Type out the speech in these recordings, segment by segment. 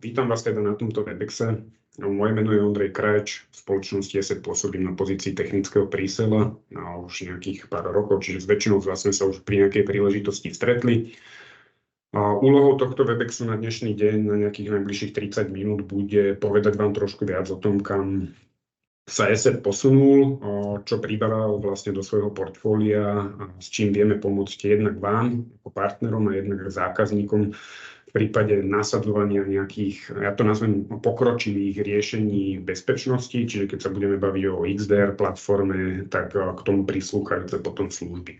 Vítam vás teda na tomto Webexe. Moje meno je Ondrej Krajč, v spoločnosti ESET pôsobím na pozícii technického prísela už nejakých pár rokov, čiže s väčšinou z vás sme sa už pri nejakej príležitosti stretli. Úlohou tohto Webexu na dnešný deň, na nejakých najbližších 30 minút, bude povedať vám trošku viac o tom, kam sa ESET posunul, čo priberal vlastne do svojho portfólia, s čím vieme pomôcť jednak vám ako partnerom a jednak zákazníkom v prípade nasadzovania nejakých, ja to nazvem, pokročilých riešení bezpečnosti, čiže keď sa budeme baviť o XDR platforme, tak k tomu prislúchajúce potom služby.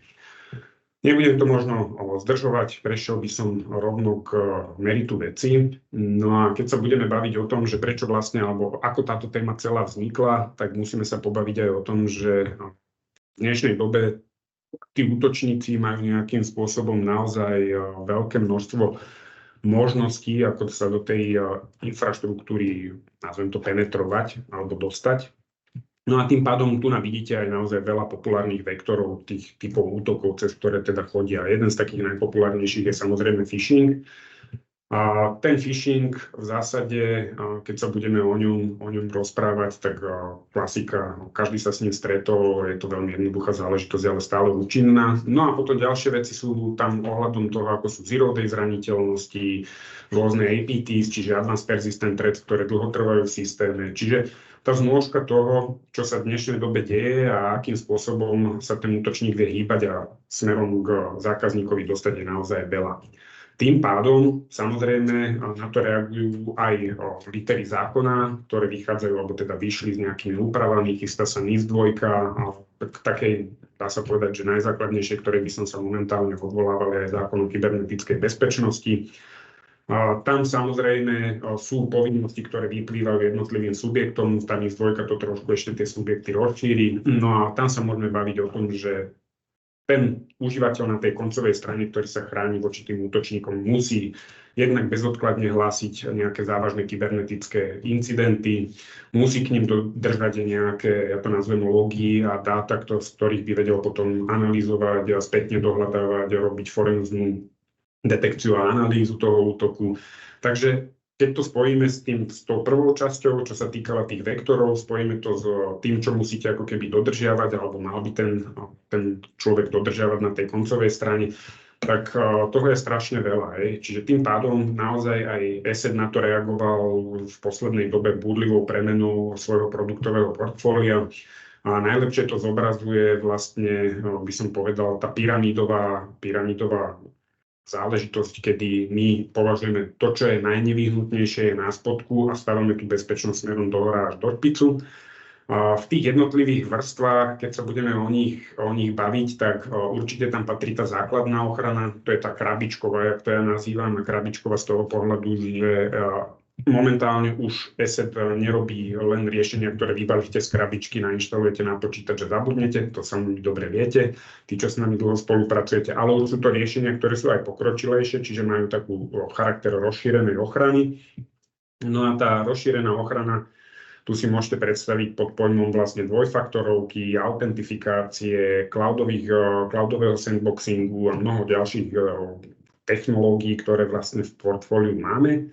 Nebudem to možno zdržovať, prešiel by som rovno k meritu veci. No a keď sa budeme baviť o tom, že prečo vlastne, alebo ako táto téma celá vznikla, tak musíme sa pobaviť aj o tom, že v dnešnej dobe tí útočníci majú nejakým spôsobom naozaj veľké množstvo možností, ako sa do tej infraštruktúry, nazvem to, penetrovať alebo dostať. No a tým pádom tu vidíte aj naozaj veľa populárnych vektorov, tých typov útokov, cez ktoré teda chodia. Jeden z takých najpopulárnejších je samozrejme phishing. A ten phishing v zásade, keď sa budeme o ňom rozprávať, tak klasika, každý sa s ním stretol, je to veľmi jednoduchá záležitosť, ale stále účinná. No a potom ďalšie veci sú tam ohľadom toho, ako sú zero day zraniteľnosti, rôzne APTs, čiže Advanced Persistent Threats, ktoré dlho trvajú v systéme. Čiže tá znôžka toho, čo sa v dnešnej dobe deje a akým spôsobom sa ten útočník vie hýbať a smerom k zákazníkovi dostať, je naozaj veľa. Tým pádom, samozrejme, na to reagujú aj litery zákona, ktoré vychádzajú, alebo teda vyšli s nejakými úpravami, chystá sa NIS 2, k takej, dá sa povedať, že najzákladnejšie, ktoré by som sa momentálne odvolával, aj zákon o kybernetickej bezpečnosti. Tam samozrejme sú povinnosti, ktoré vyplývajú jednotlivým subjektom, tá NIS 2 to trošku ešte tie subjekty rozšíri. No a tam sa môžeme baviť o tom, že ten užívateľ na tej koncovej strane, ktorý sa chráni voči tým útočníkom, musí jednak bezodkladne hlásiť nejaké závažné kybernetické incidenty, musí k ním dodržať nejaké, ja to nazvem, logy a dáta, z ktorých by vedel potom analyzovať a spätne dohľadávať a robiť forenznú detekciu a analýzu toho útoku. Takže keď to spojíme s tou prvou časťou, čo sa týkala tých vektorov, spojíme to s tým, čo musíte ako keby dodržiavať, alebo mal by ten človek dodržiavať na tej koncovej strane, tak toho je strašne veľa. Čiže tým pádom naozaj aj ESET na to reagoval v poslednej dobe búrlivou premenou svojho produktového portfólia. A najlepšie to zobrazuje vlastne, by som povedal, tá pyramidová záležitosť, kedy my považujeme to, čo je najnevyhnutnejšie, je na spodku a stávame tú bezpečnosť smerom dohora až do špicu. V tých jednotlivých vrstvách, keď sa budeme o nich baviť, tak určite tam patrí tá základná ochrana, to je tá krabičková, jak to ja nazývam, krabičková z toho pohľadu, že momentálne už ESET nerobí len riešenia, ktoré vybavíte z krabičky, nainštalujete na počítač a zabudnete, to sami dobre viete, tí, čo s nami dlho spolupracujete, ale už sú to riešenia, ktoré sú aj pokročilejšie, čiže majú takú charakter rozšírenej ochrany. No a tá rozšírená ochrana, tu si môžete predstaviť pod pojmom vlastne dvojfaktorovky, autentifikácie, cloudového sandboxingu a mnoho ďalších technológií, ktoré vlastne v portfóliu máme.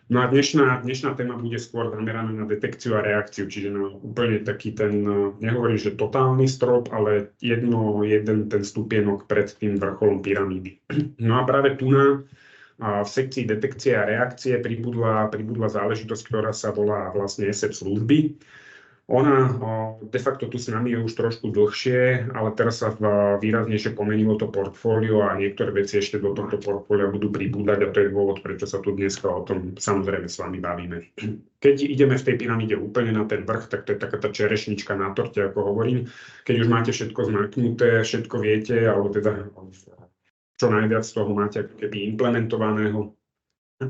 No a dnešná téma bude skôr zameraná na detekciu a reakciu, čiže na úplne taký ten, nehovorím, že totálny strop, ale jeden ten stupienok pred tým vrcholom pyramídy. No a práve tu v sekcii detekcie a reakcie pribudla záležitosť, ktorá sa volá vlastne ESET služby. Ona de facto tu s nami je už trošku dlhšie, ale teraz sa výraznejšie pomenilo to portfólio a niektoré veci ešte do tohto portfólia budú pribúdať a to je dôvod, prečo sa tu dneska o tom samozrejme s vami bavíme. Keď ideme v tej pyramíde úplne na ten vrch, tak to je taká tá čerešnička na torte, ako hovorím. Keď už máte všetko zmaknuté, všetko viete, alebo teda čo najviac z toho máte ako keby implementovaného,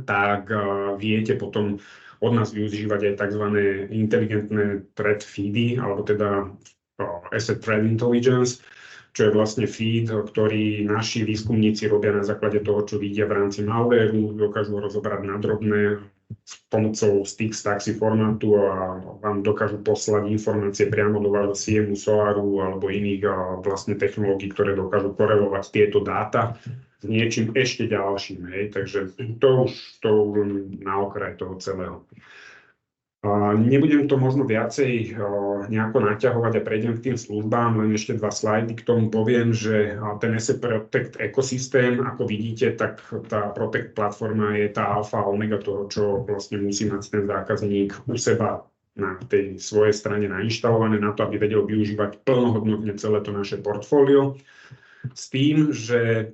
tak viete potom od nás využívať aj tzv. Inteligentné threat feedy, alebo teda Asset Threat Intelligence, čo je vlastne feed, ktorý naši výskumníci robia na základe toho, čo vidia v rámci malwareu, dokážu ho rozobrať na drobné, s pomocou Stix-Taxi formátu a vám dokážu poslať informácie priamo do vášho Siemu, Solaru alebo iných vlastne technológií, ktoré dokážu korelovať tieto dáta s niečím ešte ďalším. Hej. Takže to už na okraj toho celého. Nebudem to možno viacej nejako naťahovať a prejdem k tým službám, len ešte 2 slajdy k tomu poviem, že ten Asset Protect ekosystém, ako vidíte, tak tá Protect platforma je tá alfa a omega toho, čo vlastne musí mať ten zákazník u seba na tej svojej strane nainštalované na to, aby vedel využívať plnohodnotne celé to naše portfólio. S tým, že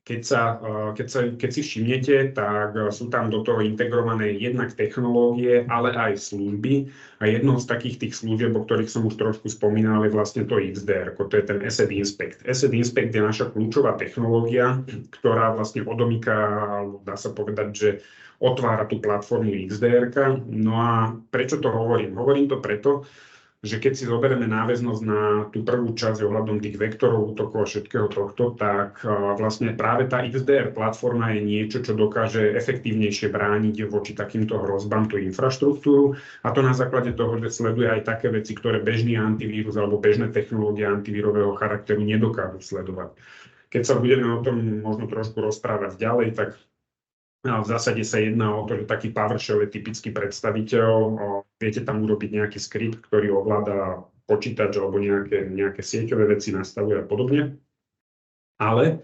keď si všimnete, tak sú tam do toho integrované jednak technológie, ale aj služby. A jednou z takých tých služieb, o ktorých som už trošku spomínal, je vlastne to XDR, to je ten Asset Inspect. Asset Inspect je naša kľúčová technológia, ktorá vlastne odomýka, dá sa povedať, že otvára tú platformu XDR. No a prečo to hovorím? Hovorím to preto, že keď si zoberieme náväznosť na tú prvú časť ohľadom tých vektorov útokov a všetkého tohto, tak vlastne práve tá XDR platforma je niečo, čo dokáže efektívnejšie brániť voči takýmto hrozbám tú infraštruktúru, a to na základe toho, že sleduje aj také veci, ktoré bežný antivírus alebo bežné technológie antivírového charakteru nedokážu sledovať. Keď sa budeme o tom možno trošku rozprávať ďalej, tak v zásade sa jedná o to, že taký PowerShell je typický predstaviteľ. Viete tam urobiť nejaký skript, ktorý ovláda počítač alebo nejaké sieťové veci nastavuje a podobne. Ale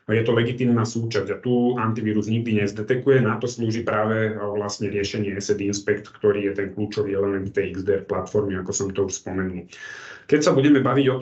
je to legitímna súčasť a tu antivírus nikdy nezdetekuje. Na to slúži práve vlastne riešenie Asset Inspect, ktorý je ten kľúčový element tej XDR platformy, ako som to už spomenul. Keď sa budeme baviť o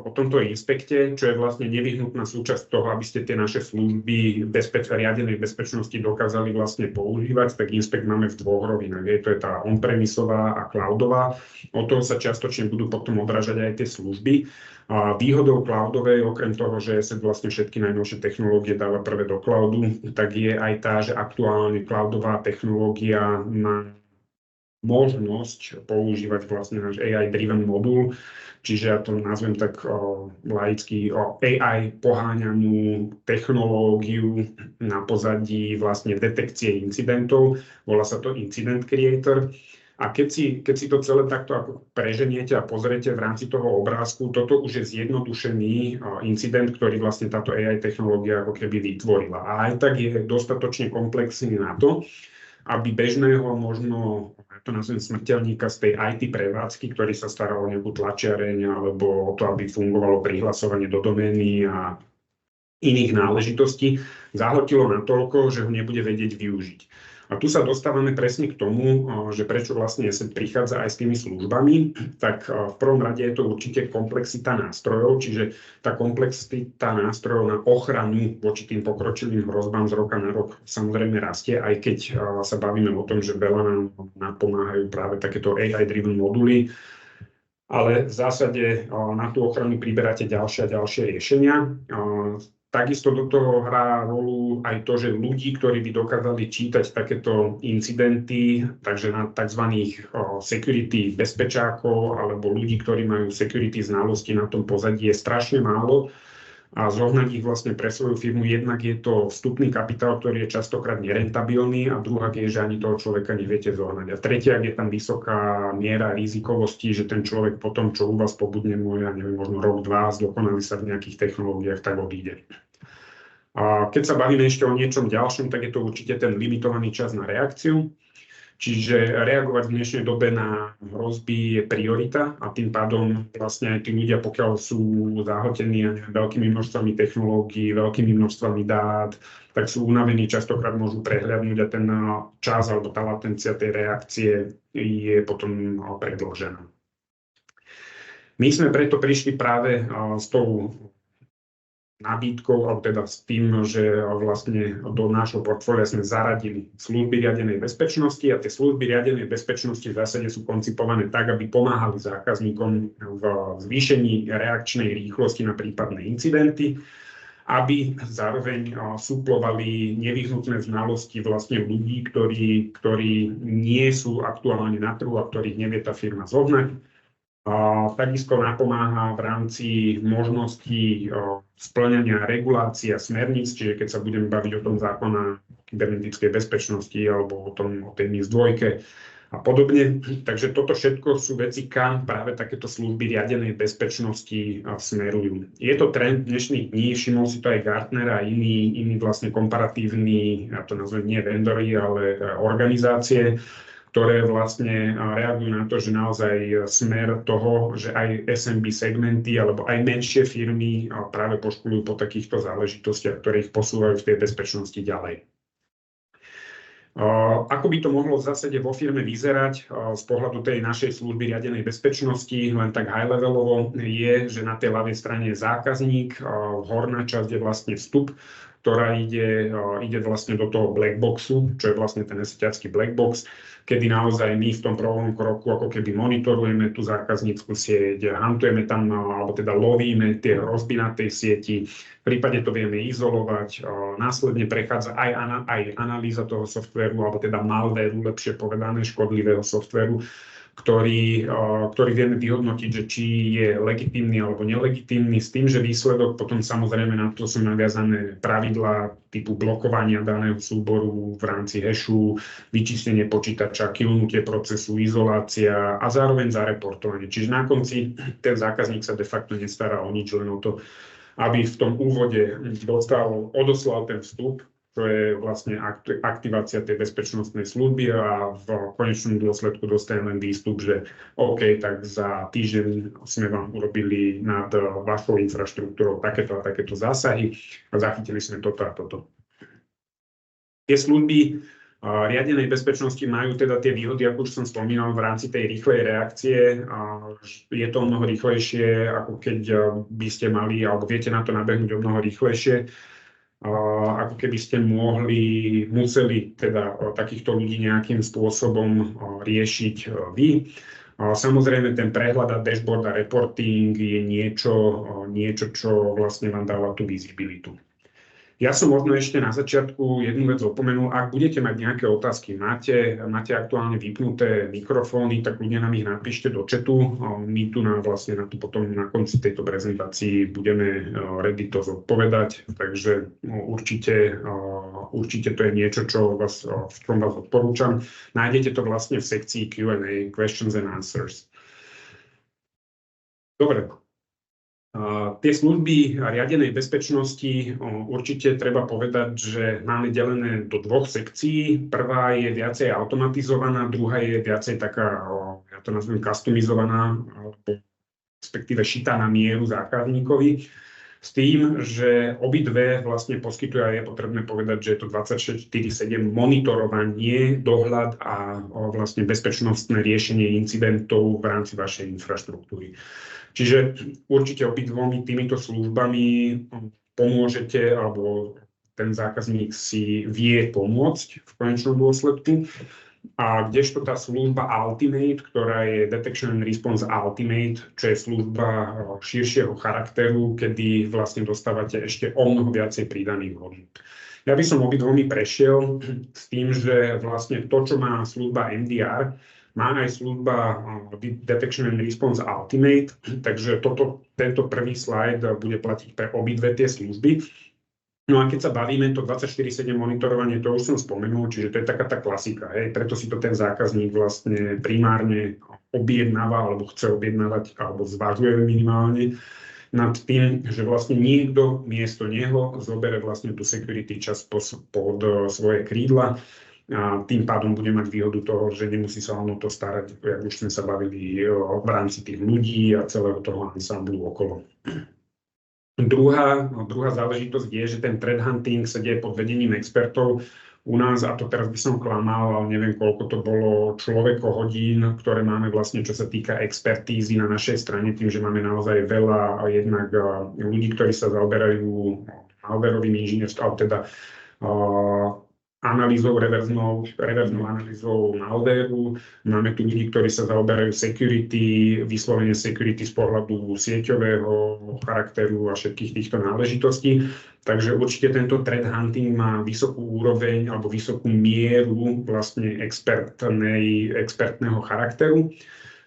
tomto inspekte, čo je vlastne nevyhnutná súčasť toho, aby ste tie naše služby riadenej bezpečnosti dokázali vlastne používať, tak inspekt máme v 2 rovinách. To je tá on-premisová a cloudová. Od toho sa čiastočne budú potom odrážať aj tie služby. A výhodou cloudovej, okrem toho, že sa vlastne všetky najnovšie technológie dáva prvé do cloudu, tak je aj tá, že aktuálne cloudová technológia má možnosť používať vlastne náš AI-driven modul, čiže ja to nazvem tak laicky AI poháňanú technológiu na pozadí vlastne detekcie incidentov, volá sa to Incident Creator. A keď si to celé takto ako preženiete a pozriete v rámci toho obrázku, toto už je zjednodušený incident, ktorý vlastne táto AI technológia ako keby vytvorila. A aj tak je dostatočne komplexný na to, aby bežného možno, ja to nazvem smrteľníka z tej IT prevádzky, ktorý sa staral o nejakú tlačiareň alebo o to, aby fungovalo prihlasovanie do domény a iných náležitostí, zahltilo natoľko, že ho nebude vedieť využiť. A tu sa dostávame presne k tomu, že prečo vlastne Asset prichádza aj s tými službami, tak v prvom rade je to určite komplexita nástrojov, čiže tá komplexita nástrojov na ochranu voči tým pokročilým hrozbám z roka na rok samozrejme rastie, aj keď sa bavíme o tom, že veľa nám napomáhajú práve takéto AI-driven moduly, ale v zásade na tú ochranu priberáte ďalšie a ďalšie riešenia. Takisto do toho hrá rolu aj to, že ľudí, ktorí by dokázali čítať takéto incidenty, takže na tzv. Security bezpečákov alebo ľudí, ktorí majú security znalosti na tom pozadí, je strašne málo. A zohnať ich vlastne pre svoju firmu, jednak je to vstupný kapitál, ktorý je častokrát nerentabilný, a druhá je, že ani toho človeka neviete zohnať. A tretia je tam vysoká miera rizikovosti, že ten človek potom, čo u vás pobudne, ja neviem, možno rok, 2, zdokonali sa v nejakých technológiách, tak odíde. A keď sa bavíme ešte o niečom ďalšom, tak je to určite ten limitovaný čas na reakciu. Čiže reagovať v dnešnej dobe na hrozby je priorita a tým pádom vlastne aj tí ľudia, pokiaľ sú zahltení veľkými množstvami technológií, veľkými množstvami dát, tak sú unavení, častokrát môžu prehľadnúť a ten čas alebo tá latencia tej reakcie je potom predĺžená. My sme preto prišli práve s tou nabídkou, alebo teda s tým, že vlastne do nášho portfólia sme zaradili služby riadenej bezpečnosti, a tie služby riadenej bezpečnosti v zásade sú koncipované tak, aby pomáhali zákazníkom v zvýšení reakčnej rýchlosti na prípadné incidenty, aby zároveň suplovali nevyhnutné znalosti vlastne ľudí, ktorí nie sú aktuálne na trhu a ktorých nevie tá firma zohnať. Takisto napomáha v rámci možností spĺňania regulácií a smerníc, čiže keď sa budeme baviť o tom zákona kybernetickej bezpečnosti alebo o tej NIS-2 a podobne. Takže toto všetko sú veci, kam práve takéto služby riadenej bezpečnosti smerujú. Je to trend dnešných dní, všimol si to aj Gartner a iní vlastne komparatívni, ja to nazvem nie vendory, ale organizácie, ktoré vlastne reagujú na to, že naozaj smer toho, že aj SMB segmenty alebo aj menšie firmy práve poškolujú po takýchto záležitostiach, ktoré ich posúvajú v tej bezpečnosti ďalej. Ako by to mohlo v zásade vo firme vyzerať z pohľadu tej našej služby riadenej bezpečnosti, len tak high-levelovo je, že na tej ľavej strane je zákazník, horná časť je vlastne vstup, ktorá ide vlastne do toho black boxu, čo je vlastne ten esiťacký black box, kedy naozaj my v tom prvom kroku ako keby monitorujeme tú zákaznícku sieť, hantujeme tam, alebo teda lovíme tie hrozby na tej sieti, v prípade to vieme izolovať, následne prechádza aj analýza toho softvéru, alebo teda malvéru, lepšie povedané, škodlivého softvéru, ktorý vieme vyhodnotiť, že či je legitímny alebo nelegitímny, s tým, že výsledok potom samozrejme na to sú naviazané pravidlá typu blokovania daného súboru v rámci hashu, vyčistenie počítača, killnutie procesu, izolácia a zároveň zareportovanie. Čiže na konci ten zákazník sa de facto nestará o nič, len o to, aby v tom úvode odoslal ten vstup, čo je vlastne aktivácia tej bezpečnostnej služby a v konečnom dôsledku dostane len výstup, že OK, tak za týždeň sme vám urobili nad vašou infraštruktúrou takéto a takéto zásahy a zachytili sme toto a toto. Tie služby riadenej bezpečnosti majú teda tie výhody, ako už som spomínal, v rámci tej rýchlej reakcie. Je to mnoho rýchlejšie, ako keď by ste mali, alebo viete na to nabehnúť o mnoho rýchlejšie, ako keby ste museli teda takýchto ľudí nejakým spôsobom riešiť vy. Samozrejme, ten prehľad a dashboard a reporting je niečo, čo vlastne vám dáva tú visibilitu. Ja som možno ešte na začiatku jednu vec opomenul. Ak budete mať nejaké otázky, máte aktuálne vypnuté mikrofóny, tak ľudia nám ich napíšte do chatu. My tu vlastne na to potom na konci tejto prezentácii budeme ready to zodpovedať. Takže určite to je niečo, v čom vás odporúčam. Nájdete to vlastne v sekcii Q&A, Questions and Answers. Dobre. Tie služby riadenej bezpečnosti určite treba povedať, že máme delené do dvoch sekcií. Prvá je viacej automatizovaná, druhá je viacej taká, ja to nazvem customizovaná, respektíve šitá na mieru zákazníkovi. S tým, že obidve vlastne poskytujú, a je potrebné povedať, že je to 24/7 monitorovanie, dohľad a vlastne bezpečnostné riešenie incidentov v rámci vašej infraštruktúry. Čiže určite obidvomi týmito službami pomôžete, alebo ten zákazník si vie pomôcť v konečnom dôsledku. A kdežto tá služba Ultimate, ktorá je Detection and Response Ultimate, čo je služba širšieho charakteru, kedy vlastne dostávate ešte o mnoho viacej pridaných hodnôt. Ja by som obidvomi prešiel s tým, že vlastne to, čo má služba MDR, má aj služba Detection and Response Ultimate, takže tento prvý slajd bude platiť pre obidve tie služby. No a keď sa bavíme, to 24/7 monitorovanie, to už som spomenul, čiže to je taká tá klasika, hej, preto si to ten zákazník vlastne primárne objednáva, alebo chce objednávať, alebo zvažuje minimálne nad tým, že vlastne niekto miesto neho zobere vlastne tú security časť pod svoje krídla. A tým pádom bude mať výhodu toho, že nemusí sa o to starať, jak už sme sa bavili v rámci tých ľudí a celého toho ansamblu okolo. Druhá záležitosť je, že ten threat hunting sa deje pod vedením expertov. U nás, a to teraz by som klamal, ale neviem, koľko to bolo človekohodín, ktoré máme vlastne, čo sa týka expertízy na našej strane, tým, že máme naozaj veľa jednak ľudí, ktorí sa zaoberajú malverovým inžinierstvom, teda reverznou analýzou malvéru. Máme tu ľudí, ktorí sa zaoberajú security, vyslovene security z pohľadu sieťového charakteru a všetkých týchto náležitostí. Takže určite tento threat hunting má vysokú úroveň alebo vysokú mieru vlastne expertného charakteru.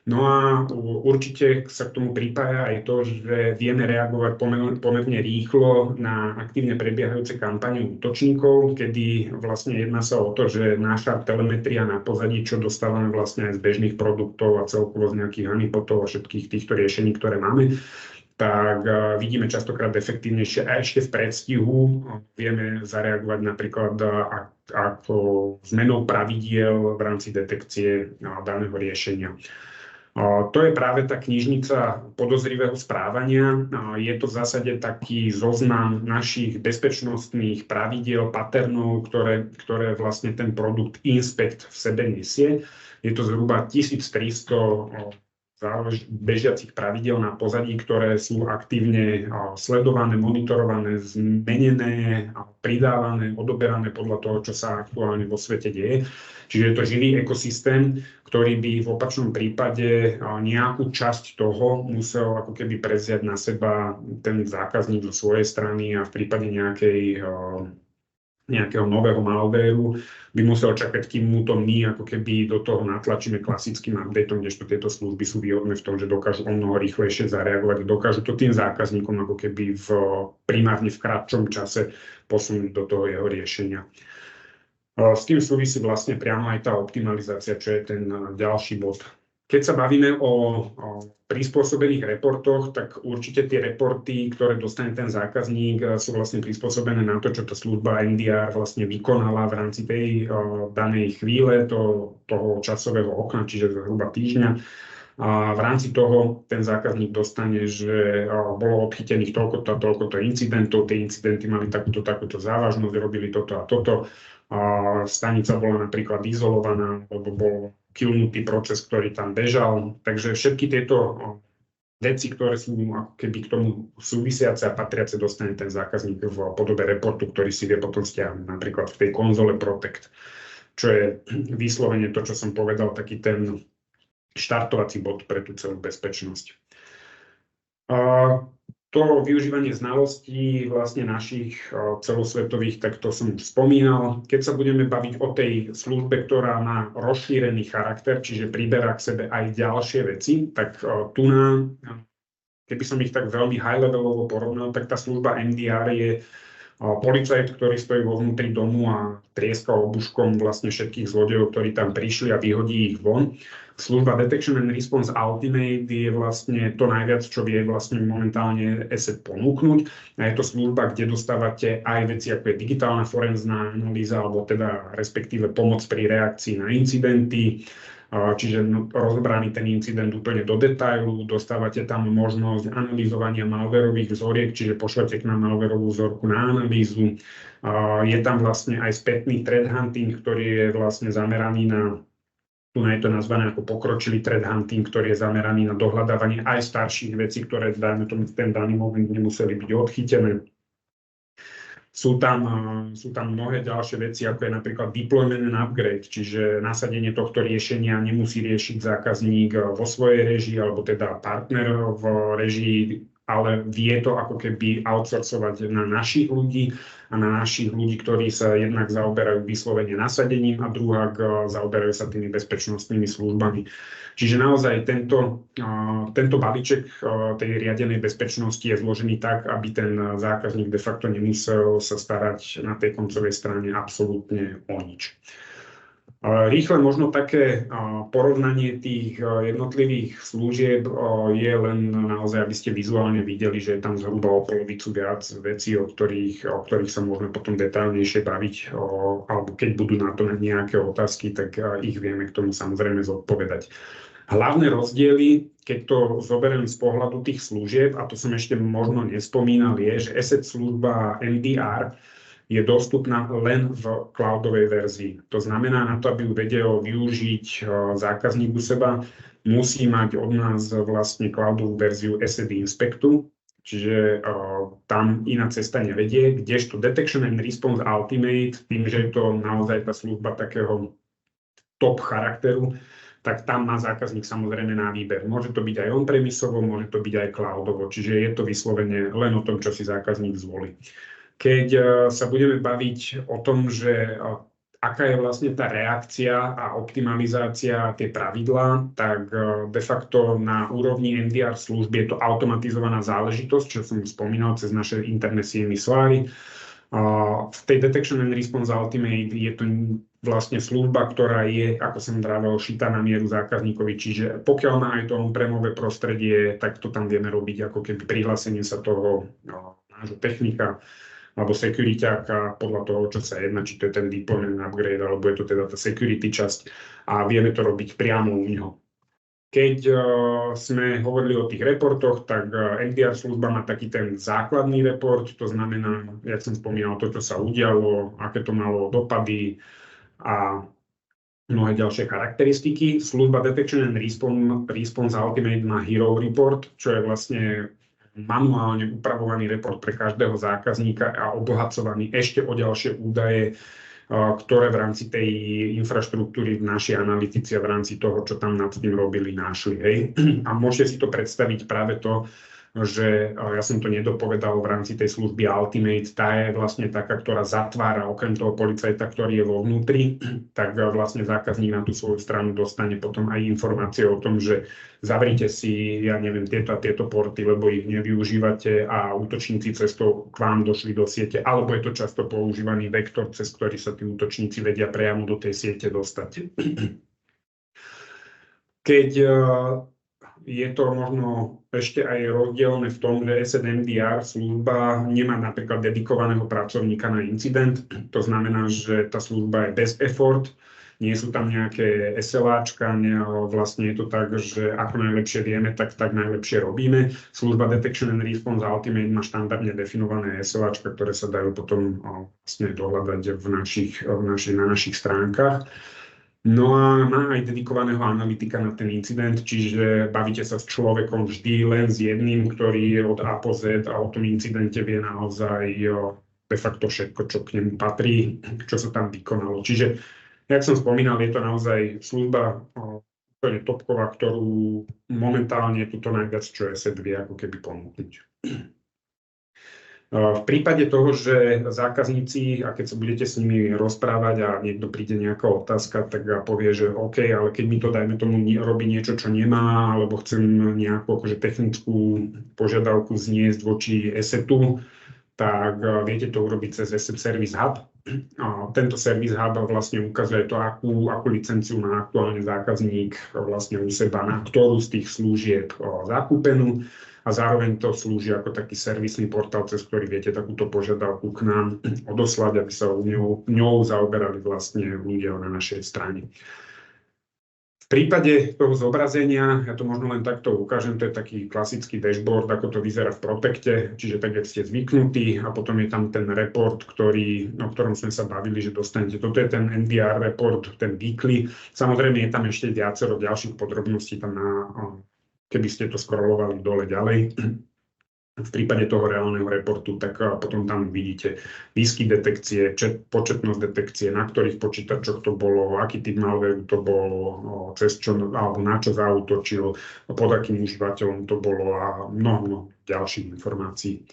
No a určite sa k tomu pripája aj to, že vieme reagovať pomerne rýchlo na aktívne prebiehajúce kampane útočníkov, kedy vlastne jedná sa o to, že naša telemetria na pozadí, čo dostávame vlastne aj z bežných produktov a celkovo z nejakých honeypotov a všetkých týchto riešení, ktoré máme, tak vidíme častokrát efektívnejšie a ešte v predstihu vieme zareagovať napríklad ako zmenou pravidiel v rámci detekcie daného riešenia. To je práve tá knižnica podozrivého správania. Je to v zásade taký zoznam našich bezpečnostných pravidiel, paternov, ktoré vlastne ten produkt Inspect v sebe nesie. Je to zhruba 1300 bežiacich pravidel na pozadí, ktoré sú aktívne sledované, monitorované, zmenené, pridávané, odoberané podľa toho, čo sa aktuálne vo svete deje. Čiže je to živý ekosystém, ktorý by v opačnom prípade nejakú časť toho musel ako keby prevziať na seba ten zákazník zo svojej strany a v prípade nejakého nového malvéru by musel čakať, kým mu to my ako keby do toho natlačíme klasickým updateom, kdežto tieto služby sú výhodné v tom, že dokážu o mnoho rýchlejšie zareagovať, dokážu to tým zákazníkom ako keby primárne v krátšom čase posunúť do toho jeho riešenia. S tým súvisí vlastne priamo aj tá optimalizácia, čo je ten ďalší bod. Keď sa bavíme o prispôsobených reportoch, tak určite tie reporty, ktoré dostane ten zákazník, sú vlastne prispôsobené na to, čo tá služba MDR vlastne vykonala v rámci tej danej chvíle, toho časového okna, čiže zhruba týždňa. A v rámci toho ten zákazník dostane, že bolo odchytených toľkoto a toľkoto incidentov, tie incidenty mali takúto závažnosť, robili toto a toto. Stanica bola napríklad izolovaná, alebo bol killnutý proces, ktorý tam bežal. Takže všetky tieto veci, ktoré sú ako keby k tomu súvisiace a patriace, dostane ten zákazník v podobe reportu, ktorý si vie potom stiahnuť napríklad v tej konzole Protect, čo je vyslovene to, čo som povedal, taký ten štartovací bod pre tú celú bezpečnosť. To využívanie znalostí vlastne našich celosvetových, tak to som už spomínal. Keď sa budeme baviť o tej službe, ktorá má rozšírený charakter, čiže priberá k sebe aj ďalšie veci, tak tu keby som ich tak veľmi high-levelovo porovnal, tak tá služba MDR je policajt, ktorý stojí vo vnútri domu a trieska obuškom vlastne všetkých zlodejov, ktorí tam prišli a vyhodí ich von. Služba Detection and Response Ultimate je vlastne to najviac, čo vie vlastne momentálne ESET ponúknuť. A je to služba, kde dostávate aj veci, ako je digitálna forenzná analýza, alebo teda respektíve pomoc pri reakcii na incidenty. Čiže rozobraný ten incident úplne do detailu, dostávate tam možnosť analyzovania malverových vzoriek, čiže pošlete k nám malverovú vzorku na analýzu. Je tam vlastne aj spätný threat hunting, ktorý je vlastne zameraný na, tu je to nazvané ako pokročilý threat hunting, ktorý je zameraný na dohľadávanie aj starších vecí, ktoré dajme tomu v ten daný moment nemuseli byť odchytené. Sú tam mnohé ďalšie veci, ako je napríklad deployment and upgrade, čiže nasadenie tohto riešenia nemusí riešiť zákazník vo svojej režii, alebo teda partner v režii, ale vie to ako keby outsourcovať na našich ľudí a na našich ľudí, ktorí sa jednak zaoberajú vyslovene nasadením a druhák zaoberajú sa tými bezpečnostnými službami. Čiže naozaj tento balíček tej riadenej bezpečnosti je zložený tak, aby ten zákazník de facto nemusel sa starať na tej koncovej strane absolútne o nič. Rýchle možno také porovnanie tých jednotlivých služieb je len naozaj, aby ste vizuálne videli, že je tam zhruba o polovicu viac vecí, o ktorých sa môžeme potom detailnejšie baviť, alebo keď budú na to nejaké otázky, tak ich vieme k tomu samozrejme zodpovedať. Hlavné rozdiely, keď to zoberiem z pohľadu tých služieb, a to som ešte možno nespomínal, je, že ESET služba MDR je dostupná len v cloudovej verzii. To znamená, na to, aby ju vedel využiť zákazník u seba, musí mať od nás vlastne cloudovú verziu ESET Inspectu, čiže tam iná cesta nevedie, kdežto Detection and Response Ultimate, tým, že je to naozaj tá služba takého top charakteru, tak tam má zákazník samozrejme na výber. Môže to byť aj on-premisovo, môže to byť aj cloudovo, čiže je to vyslovene len o tom, čo si zákazník zvolí. Keď sa budeme baviť o tom, že aká je vlastne tá reakcia a optimalizácia, tie pravidlá, tak de facto na úrovni MDR služby je to automatizovaná záležitosť, čo som spomínal cez naše interné CME Slary. V tej Detection and Response Ultimate je to vlastne služba, ktorá je, ako som vravel, šitá na mieru zákazníkovi, čiže pokiaľ má aj to on-premové prostredie, tak to tam vieme robiť ako keby prihlásenie sa toho nášho technika alebo securityáka podľa toho, čo sa jedná, či to je ten deployment upgrade, alebo je to teda tá security časť a vieme to robiť priamo u neho. Keď sme hovorili o tých reportoch, tak MDR služba má taký ten základný report, to znamená, jak som spomínal, to, čo sa udialo, aké to malo dopady a mnohé ďalšie charakteristiky. Služba Detection and Response Ultimate má Hero Report, čo je vlastne manuálne upravovaný report pre každého zákazníka a obohacovaný ešte o ďalšie údaje, ktoré v rámci tej infraštruktúry naši analytici a v rámci toho, čo tam nad tým robili, našli. Hej. A môžete si to predstaviť práve to, že ja som to nedopovedal v rámci tej služby Ultimate, tá je vlastne taká, ktorá zatvára okrem toho policajta, ktorý je vo vnútri, tak vlastne zákazník na tú svoju stranu dostane potom aj informácie o tom, že zavrite si, ja neviem, tieto a tieto porty, lebo ich nevyužívate a útočníci cez to k vám došli do siete, alebo je to často používaný vektor, cez ktorý sa tí útočníci vedia priamo do tej siete dostať. Keď je to možno ešte aj rozdielne v tom, že SNMDR služba nemá napríklad dedikovaného pracovníka na incident. To znamená, že tá služba je bez effort, nie sú tam nejaké SLAčka, vlastne je to tak, že ako najlepšie vieme, tak najlepšie robíme. Služba Detection and Response Ultimate má štandardne definované SLAčka, ktoré sa dajú potom vlastne dohľadať na našich stránkach. No a má aj dedikovaného analytika na ten incident, čiže bavíte sa s človekom vždy len s jedným, ktorý je od A po Z a o tom incidente vie naozaj de facto všetko, čo k nemu patrí, čo sa tam vykonalo. Čiže, jak som spomínal, je to naozaj služba úplne topková, ktorú momentálne tuto najviac čo ESET vie ako keby ponúknuť. V prípade toho, že zákazníci, a keď sa budete s nimi rozprávať a niekto príde nejaká otázka, tak povie, že OK, ale keď mi to, dajme tomu, robí niečo, čo nemá, alebo chcem nejakú akože technickú požiadavku zniesť voči ESETu, tak viete to urobiť cez ESET Service Hub. Tento Service Hub vlastne ukazuje to, akú licenciu má aktuálne zákazník vlastne u seba, na ktorú z tých služieb zakúpenú. A zároveň to slúži ako taký servisný portál, cez ktorý viete takúto požiadavku k nám odoslať, aby sa ňou zaoberali vlastne ľudia na našej strane. V prípade toho zobrazenia, ja to možno len takto ukážem, to je taký klasický dashboard, ako to vyzerá v Protecte, čiže tak, jak ste zvyknutí, a potom je tam ten report, o ktorom sme sa bavili, že dostanete. Toto je ten NDR report, ten weekly. Samozrejme je tam ešte viacero ďalších podrobností tam keby ste to scrollovali dole ďalej. V prípade toho reálneho reportu, tak potom tam vidíte výskyt detekcie, početnosť detekcie, na ktorých počítačoch to bolo, aký typ malwareu to bolo, cez čo, alebo na čo zaútočil, pod akým užívateľom to bolo a mnoho ďalších informácií.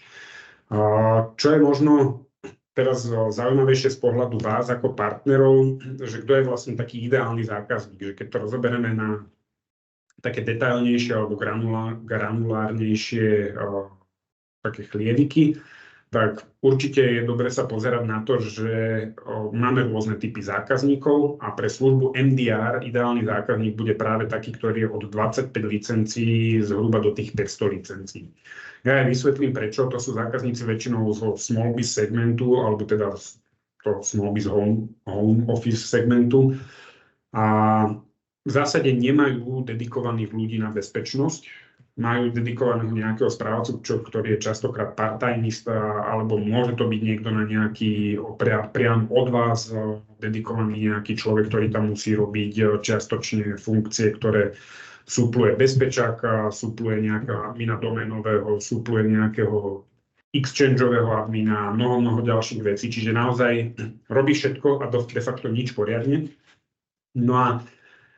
Čo je možno teraz zaujímavejšie z pohľadu vás ako partnerov, že kto je vlastne taký ideálny zákazník, že keď to rozoberieme na také detailnejšie alebo granulárnejšie také chlieviky, tak určite je dobre sa pozerať na to, že máme rôzne typy zákazníkov a pre službu MDR ideálny zákazník bude práve taký, ktorý je od 25 licencií zhruba do tých 500 licencií. Ja aj vysvetlím prečo. To sú zákazníci väčšinou zo Small Biz segmentu alebo teda to Small Biz Home Office segmentu a v zásade nemajú dedikovaných ľudí na bezpečnosť, majú dedikovaného nejakého správcu, ktorý je častokrát part-timista, alebo môže to byť niekto na nejaký priam od vás dedikovaný nejaký človek, ktorý tam musí robiť čiastočne funkcie, ktoré supluje bezpečáka, supluje nejakého admina doménového, supluje nejakého exchangeového admina, mnoho ďalších vecí. Čiže naozaj robí všetko a de facto nič poriadne. No a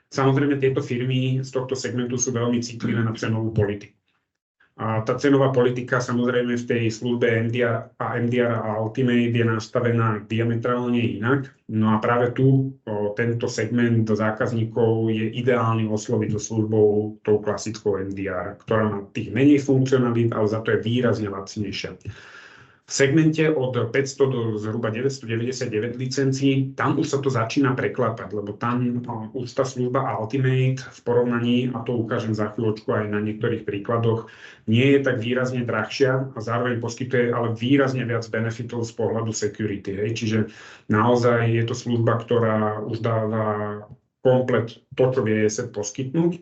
samozrejme, tieto firmy z tohto segmentu sú veľmi citlivé na cenovú politiku. A tá cenová politika samozrejme v tej službe MDR a Ultimate je nastavená diametrálne inak. No a práve tu tento segment zákazníkov je ideálny osloviť so službou tou klasickou MDR, ktorá má tých menej funkcionalít, ale za to je výrazne lacnejšia. V segmente od 500 do zhruba 999 licencií, tam už sa to začína preklápať, lebo tam už tá služba Ultimate v porovnaní, a to ukážem za chvíľočku aj na niektorých príkladoch, nie je tak výrazne drahšia a zároveň poskytuje ale výrazne viac benefitov z pohľadu security. Čiže naozaj je to služba, ktorá už dáva komplet to, čo vie ESET poskytnúť.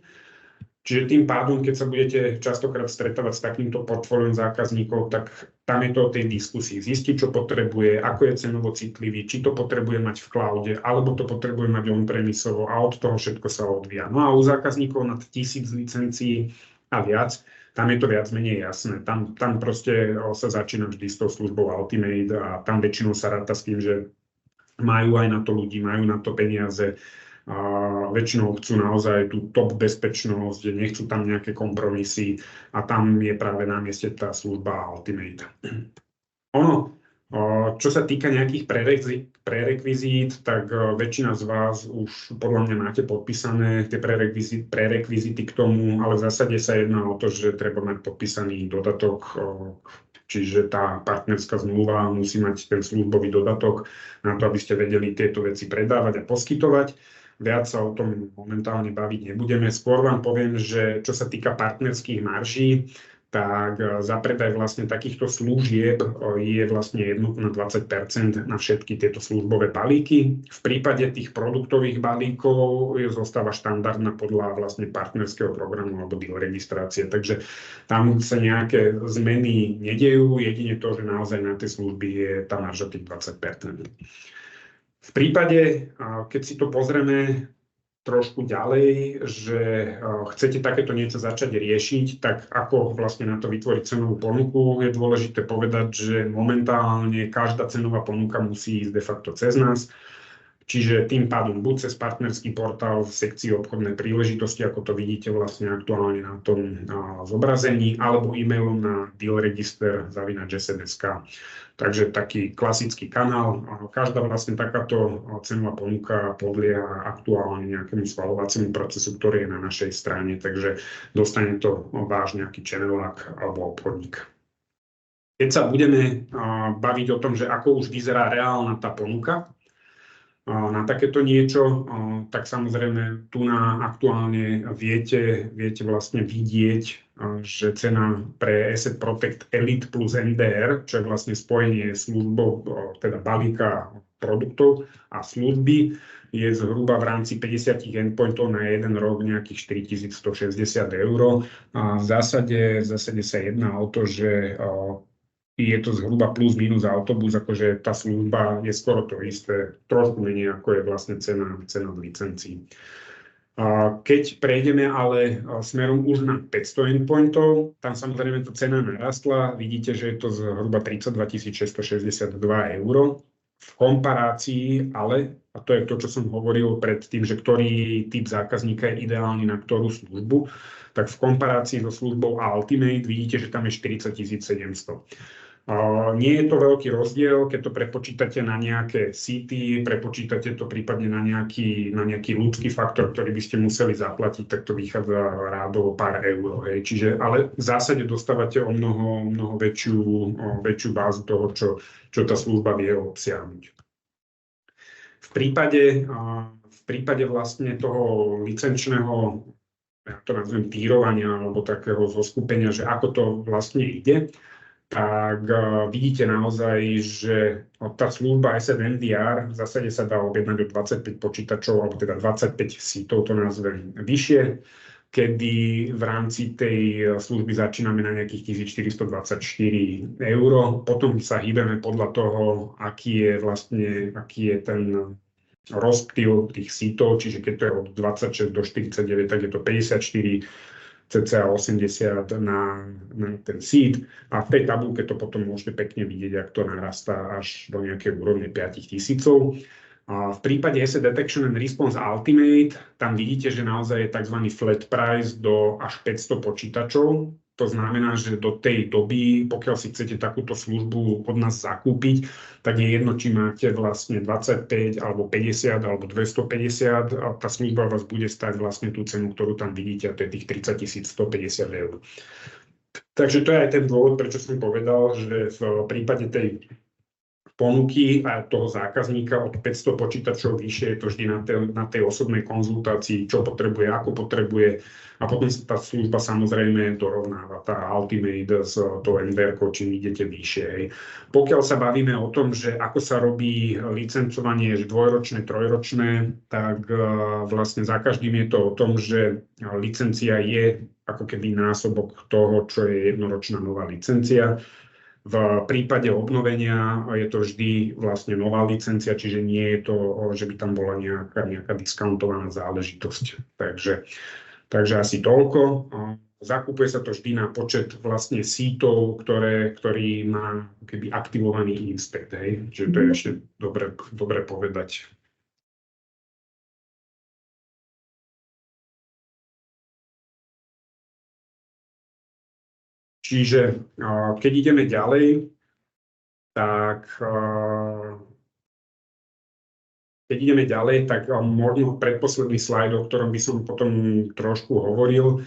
Čiže tým pádom, keď sa budete častokrát stretávať s takýmto portfóliom zákazníkov, tak tam je to o tej diskusii. Zistiť, čo potrebuje, ako je cenovo citlivý, či to potrebuje mať v cloude, alebo to potrebuje mať on-premisovo a od toho všetko sa odvíja. No a u zákazníkov nad 1000 licencií a viac, tam je to viac menej jasné. Tam proste sa začína vždy s tou službou Ultimate a tam väčšinou sa ráta s tým, že majú aj na to ľudí, majú na to peniaze. A väčšinou chcú naozaj tú top bezpečnosť, nechcú tam nejaké kompromisy a tam je práve na mieste tá služba Ultimate. Čo sa týka nejakých prerekvizít, tak väčšina z vás už podľa mňa máte podpísané tie prerekvizity k tomu, ale v zásade sa jedná o to, že treba mať podpísaný dodatok, čiže tá partnerská zmluva musí mať ten službový dodatok na to, aby ste vedeli tieto veci predávať a poskytovať. Viac sa o tom momentálne baviť nebudeme. Skôr vám poviem, že čo sa týka partnerských marží, tak za predaj vlastne takýchto služieb je vlastne jednotná 20% na všetky tieto službové balíky. V prípade tých produktových balíkov zostáva štandardná podľa vlastne partnerského programu alebo deal registrácie. Takže tam sa nejaké zmeny nedejú, jedine to, že naozaj na tie služby je tá marža tých 20%. V prípade, keď si to pozrieme trošku ďalej, že chcete takéto niečo začať riešiť, tak ako vlastne na to vytvoriť cenovú ponuku, je dôležité povedať, že momentálne každá cenová ponuka musí ísť de facto cez nás. Čiže tým pádom buď cez partnerský portál v sekcii obchodné príležitosti, ako to vidíte vlastne aktuálne na tom zobrazení, alebo e-mailom na dealregister@sns.sk. Takže taký klasický kanál. Každá vlastne takáto cenová ponuka podlieha aktuálne nejakému schvaľovaciemu procesu, ktorý je na našej strane, takže dostane to váš nejaký channelák alebo obchodník. Keď sa budeme baviť o tom, že ako už vyzerá reálna tá ponuka na takéto niečo, tak samozrejme tu aktuálne viete vlastne vidieť, že cena pre Asset Protect Elite plus MDR, čo je vlastne spojenie službou, teda balíka produktov a služby, je zhruba v rámci 50 endpointov na jeden rok nejakých 4160 €. V zásade sa jedná o to, že je to zhruba plus minus autobus, akože tá služba je skoro to isté, trošku menej ako je vlastne cena licencií. Keď prejdeme ale smerom už na 500 endpointov, tam samozrejme tá cena narastla, vidíte, že je to zhruba 32 662 €. V komparácii ale, a to je to, čo som hovoril predtým, že ktorý typ zákazníka je ideálny na ktorú službu, tak v komparácii so službou Ultimate vidíte, že tam je 40 700. Nie je to veľký rozdiel, keď to prepočítate na nejaké CT, prepočítate to prípadne na nejaký ľudský faktor, ktorý by ste museli zaplatiť, tak to vychádza rádovo pár eur. Čiže, ale v zásade dostávate o mnoho väčšiu bázu toho, čo tá služba vie obsiahnuť. V prípade vlastne toho licenčného, ja to nazvem tírovania alebo takého zoskupenia, že ako to vlastne ide, tak vidíte naozaj, že tá služba Asset MDR v zásade sa dá objednať do 25 počítačov, alebo teda 25 sítov, to nazvem vyššie, kedy v rámci tej služby začíname na nejakých 1424 €. Potom sa hýbeme podľa toho, aký je ten rozptyl tých sítov, čiže keď to je od 26 do 49, tak je to 54, cca 80 na ten seed a v tej tabuľke to potom môžete pekne vidieť, ak to narastá až do nejakej úrovne 5000. A v prípade Asset Detection and Response Ultimate tam vidíte, že naozaj je tzv. Flat price do až 500 počítačov. To znamená, že do tej doby, pokiaľ si chcete takúto službu od nás zakúpiť, tak je jedno, či máte vlastne 25 alebo 50 alebo 250 a tá služba vás bude stať vlastne tú cenu, ktorú tam vidíte, a to je tých 30 150 eur. Takže to je aj ten dôvod, prečo som povedal, že v prípade tej ponuky a toho zákazníka od 500 počítačov vyššie je to vždy na tej osobnej konzultácii, čo potrebuje, ako potrebuje, a potom sa tá služba samozrejme dorovnáva, tá Ultimate s tou NVR-kou, čím idete vyššie. Pokiaľ sa bavíme o tom, že ako sa robí licencovanie dvojročné, trojročné, tak vlastne za každým je to o tom, že licencia je ako keby násobok toho, čo je jednoročná nová licencia. V prípade obnovenia je to vždy vlastne nová licencia, čiže nie je to, že by tam bola nejaká diskountovaná záležitosť. Takže asi toľko. Zakupuje sa to vždy na počet vlastne sítov, ktorý má keby aktivovaný inspekt. Čiže to je ešte dobre povedať. Čiže keď ideme ďalej, tak možno predposledný slajd, o ktorom by som potom trošku hovoril,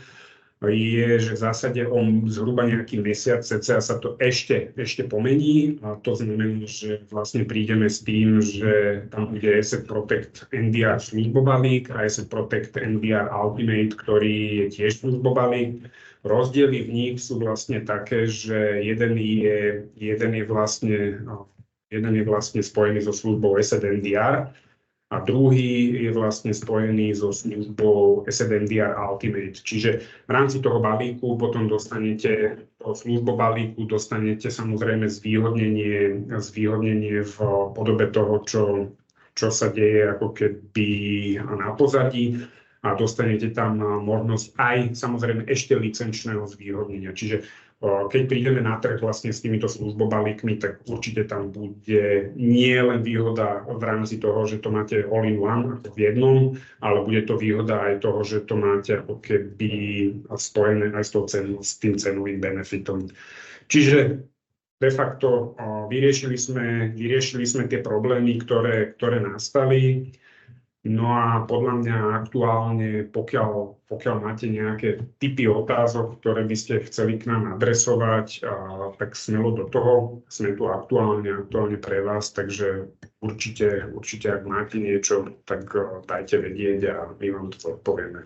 je, že v zásade zhruba nejaký mesiac cca sa to ešte pomení. A to znamená, že vlastne prídeme s tým, že tam bude Asset Protect NDR službobalík a Asset Protect NDR Ultimate, ktorý je tiež službobalík. Rozdiely v nich sú vlastne také, že jeden je vlastne spojený so službou Asset NDR a druhý je vlastne spojený so službou Asset NDR Ultimate. Čiže v rámci toho balíku potom dostanete samozrejme zvýhodnenie v podobe toho, čo sa deje ako keby na pozadí, a dostanete tam možnosť aj samozrejme ešte licenčného zvýhodnenia. Čiže keď prídeme na trh vlastne s týmito službobalíkmi, tak určite tam bude nie len výhoda v rámci toho, že to máte all-in-one v jednom, ale bude to výhoda aj toho, že to máte ako keby spojené aj s tým cenovým benefitom. Čiže de facto vyriešili sme tie problémy, ktoré nastali. No a podľa mňa aktuálne, pokiaľ máte nejaké typy otázok, ktoré by ste chceli k nám adresovať, tak smelo do toho. Sme tu aktuálne pre vás, takže určite ak máte niečo, tak dajte vedieť a my vám to odpovieme.